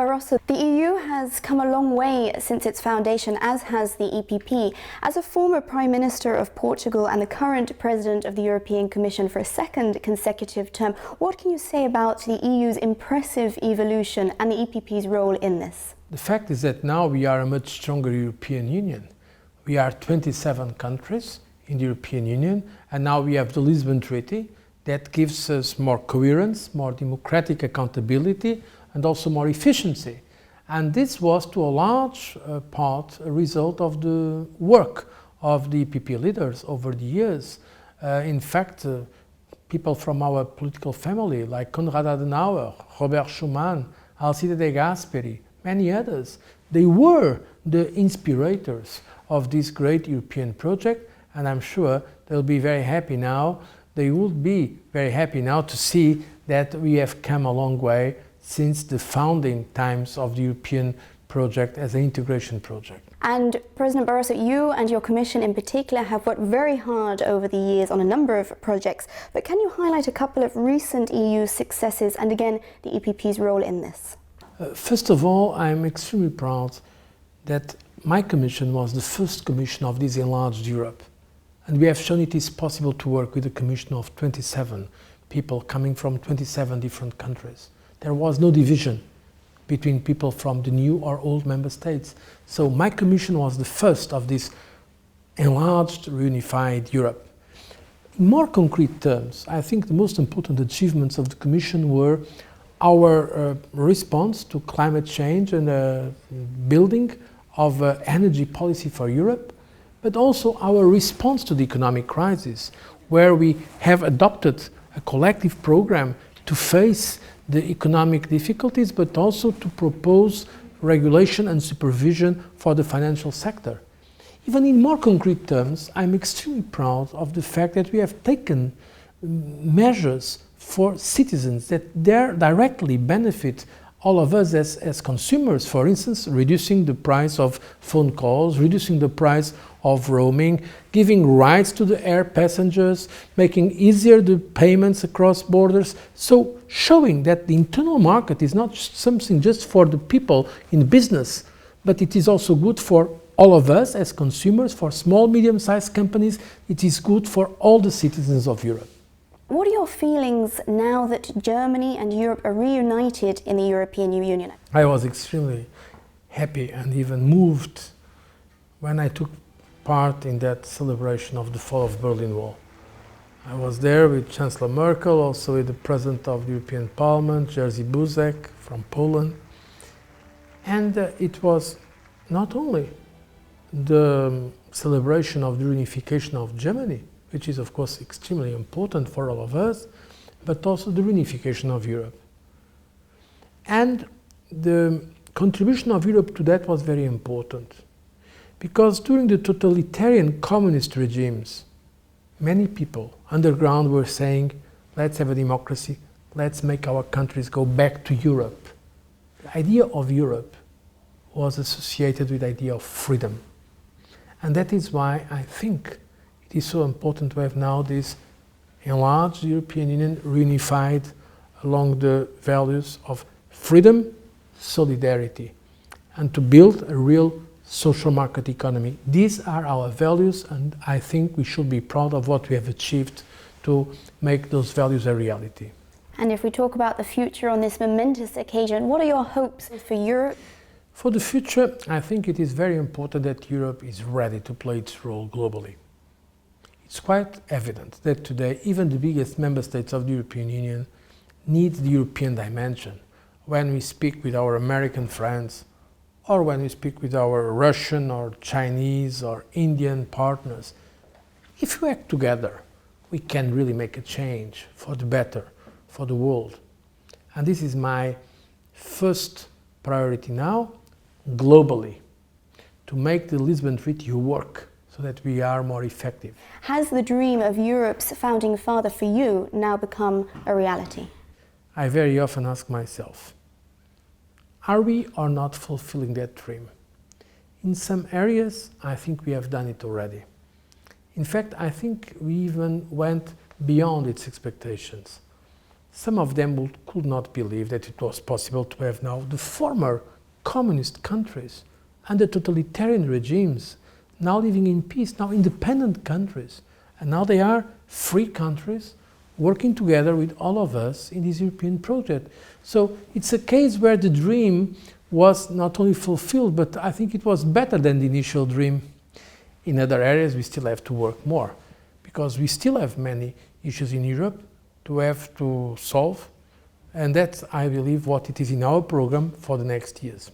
Barroso, the EU has come a long way since its foundation, as has the EPP. As a former Prime Minister of Portugal and the current President of the European Commission for a second consecutive term, what can you say about the EU's impressive evolution and the EPP's role in this? The fact is that now we are a much stronger European Union. We are 27 countries in the European Union, and now we have the Lisbon Treaty that gives us more coherence, more democratic accountability, and also more efficiency. And this was to a large part a result of the work of the EPP leaders over the years. In fact, people from our political family like Konrad Adenauer, Robert Schuman, Alcide de Gasperi, many others, they were the inspirators of this great European project, and I'm sure they'll be very happy now. They would be very happy now to see that we have come a long way since the founding times of the European project as an integration project. And President Barroso, you and your Commission in particular have worked very hard over the years on a number of projects, but can you highlight a couple of recent EU successes and again the EPP's role in this? First of all, I'm extremely proud that my Commission was the first Commission of this enlarged Europe. And we have shown it is possible to work with a Commission of 27 people coming from 27 different countries. There was no division between people from the new or old member states. So my Commission was the first of this enlarged, reunified Europe. In more concrete terms, I think the most important achievements of the Commission were our response to climate change and building of energy policy for Europe, but also our response to the economic crisis, where we have adopted a collective program to face the economic difficulties, but also to propose regulation and supervision for the financial sector. Even in more concrete terms, I'm extremely proud of the fact that we have taken measures for citizens that directly benefit all of us as consumers. For instance, reducing the price of phone calls, reducing the price of roaming, giving rights to the air passengers, making easier the payments across borders. So showing that the internal market is not something just for the people in business, but it is also good for all of us as consumers, for small, medium-sized companies. It is good for all the citizens of Europe. What are your feelings now that Germany and Europe are reunited in the European Union? I was extremely happy and even moved when I took part in that celebration of the fall of Berlin Wall. I was there with Chancellor Merkel, also with the President of the European Parliament, Jerzy Buzek from Poland. And it was not only the celebration of the reunification of Germany, which is of course extremely important for all of us, but also the reunification of Europe. And the contribution of Europe to that was very important, because during the totalitarian communist regimes, many people underground were saying, let's have a democracy, let's make our countries go back to Europe. The idea of Europe was associated with the idea of freedom. And that is why I think it is so important to have now this enlarged European Union reunified along the values of freedom, solidarity, and to build a real social market economy. These are our values, and I think we should be proud of what we have achieved to make those values a reality. And if we talk about the future on this momentous occasion, what are your hopes for Europe? For the future, I think it is very important that Europe is ready to play its role globally. It's quite evident that today even the biggest member states of the European Union need the European dimension. When we speak with our American friends, or when we speak with our Russian or Chinese or Indian partners, if we act together, we can really make a change for the better, for the world. And this is my first priority now, globally, to make the Lisbon Treaty work, so that we are more effective. Has the dream of Europe's founding father for you now become a reality? I very often ask myself, are we or not fulfilling that dream? In some areas, I think we have done it already. In fact, I think we even went beyond its expectations. some of them could not believe that it was possible to have now the former communist countries under totalitarian regimes now living in peace, now independent countries. And now they are free countries working together with all of us in this European project. So it's a case where the dream was not only fulfilled, but I think it was better than the initial dream. In other areas, we still have to work more, because we still have many issues in Europe to have to solve. And that's, I believe, what it is in our program for the next years.